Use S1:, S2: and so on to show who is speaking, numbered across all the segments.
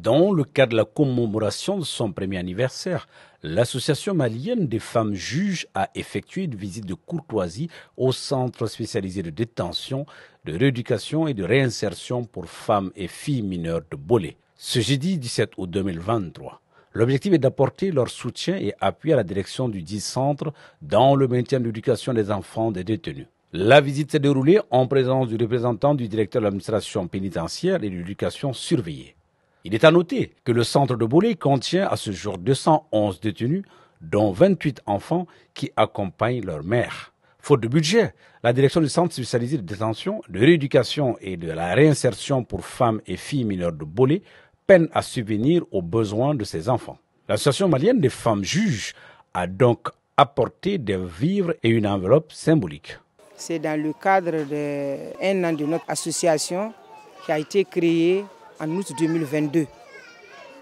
S1: Dans le cadre de la commémoration de son premier anniversaire, l'Association malienne des femmes juges a effectué une visite de courtoisie au centre spécialisé de détention, de rééducation et de réinsertion pour femmes et filles mineures de Bolé, ce jeudi 17 août 2023. L'objectif est d'apporter leur soutien et appui à la direction du dit centre dans le maintien de l'éducation des enfants des détenus. La visite s'est déroulée en présence du représentant du directeur de l'administration pénitentiaire et de l'éducation surveillée. Il est à noter que le centre de Bolé contient à ce jour 211 détenus, dont 28 enfants qui accompagnent leur mère. Faute de budget, la direction du centre spécialisé de détention, de rééducation et de la réinsertion pour femmes et filles mineures de Bolé peine à subvenir aux besoins de ces enfants. L'Association malienne des femmes juges a donc apporté des vivres et une enveloppe symbolique.
S2: C'est dans le cadre d'un an de notre association qui a été créée en août 2022.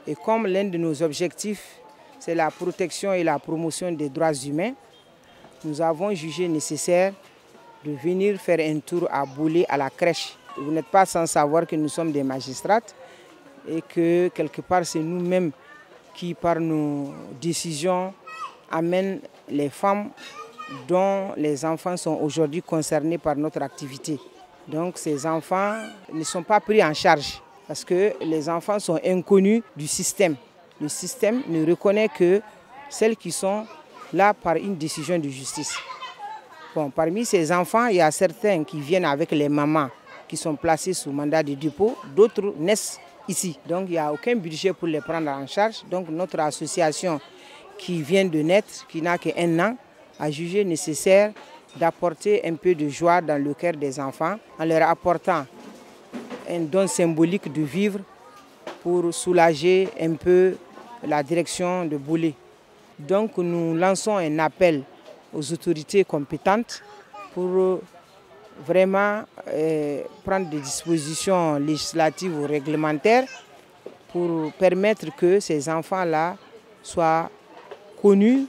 S2: Et comme l'un de nos objectifs, c'est la protection et la promotion des droits humains, nous avons jugé nécessaire de venir faire un tour à Bolé, à la crèche. Vous n'êtes pas sans savoir que nous sommes des magistrates et que quelque part c'est nous-mêmes qui, par nos décisions, amènent les femmes dont les enfants sont aujourd'hui concernés par notre activité. Donc ces enfants ne sont pas pris en charge parce que les enfants sont inconnus du système. Le système ne reconnaît que celles qui sont là par une décision de justice. Bon, parmi ces enfants, il y a certains qui viennent avec les mamans qui sont placées sous mandat de dépôt, d'autres naissent ici. Donc il n'y a aucun budget pour les prendre en charge. Donc notre association qui vient de naître, qui n'a qu'un an, a jugé nécessaire d'apporter un peu de joie dans le cœur des enfants en leur apportant un don symbolique de vivre pour soulager un peu la direction de Bolé. Donc nous lançons un appel aux autorités compétentes pour vraiment prendre des dispositions législatives ou réglementaires pour permettre que ces enfants-là soient connus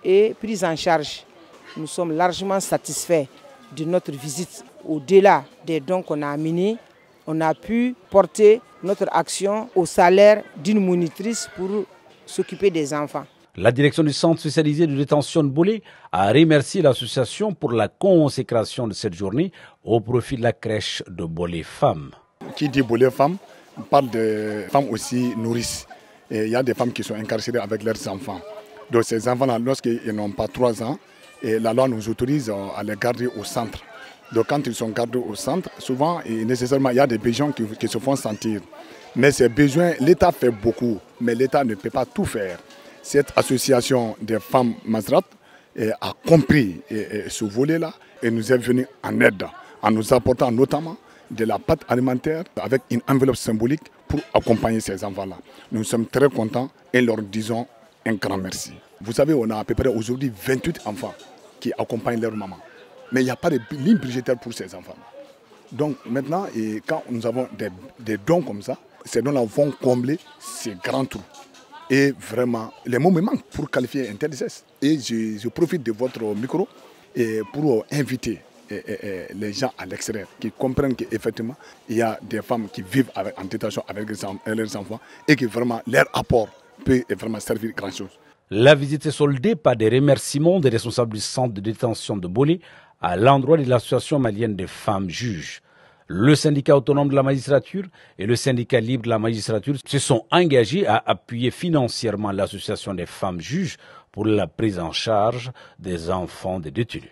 S2: et pris en charge. Nous sommes largement satisfaits de notre visite. Au-delà des dons qu'on a amenés, on a pu porter notre action au salaire d'une monitrice pour s'occuper des enfants.
S1: La direction du centre spécialisé de détention de Bolé a remercié l'association pour la consécration de cette journée au profit de la crèche de Bolé Femmes.
S3: Qui dit Bolé Femmes parle de femmes aussi nourrices. Et il y a des femmes qui sont incarcérées avec leurs enfants. Donc ces enfants-là, lorsqu'ils n'ont pas 3 ans, et la loi nous autorise à les garder au centre. Donc quand ils sont gardés au centre, souvent et nécessairement il y a des besoins qui se font sentir. Mais ces besoins, l'État fait beaucoup, mais l'État ne peut pas tout faire. Cette association des femmes Mazrat a compris ce volet-là et nous est venue en aide, en nous apportant notamment de la pâte alimentaire avec une enveloppe symbolique pour accompagner ces enfants-là. Nous sommes très contents et leur disons un grand merci. Vous savez, on a à peu près aujourd'hui 28 enfants qui accompagnent leur maman. Mais il n'y a pas de ligne budgétaire pour ces enfants. Donc maintenant, quand nous avons des dons comme ça, ces dons-là vont combler ces grands trous. Et vraiment, les mots me manquent pour qualifier un tel geste. Et je profite de votre micro pour inviter les gens à l'extérieur qui comprennent qu'effectivement, il y a des femmes qui vivent en détention avec leurs enfants et que vraiment leur apport peut vraiment servir grand chose.
S1: La visite est soldée par des remerciements des responsables du centre de détention de Bolé à l'endroit de l'association malienne des femmes juges. Le syndicat autonome de la magistrature et le syndicat libre de la magistrature se sont engagés à appuyer financièrement l'association des femmes juges pour la prise en charge des enfants des détenus.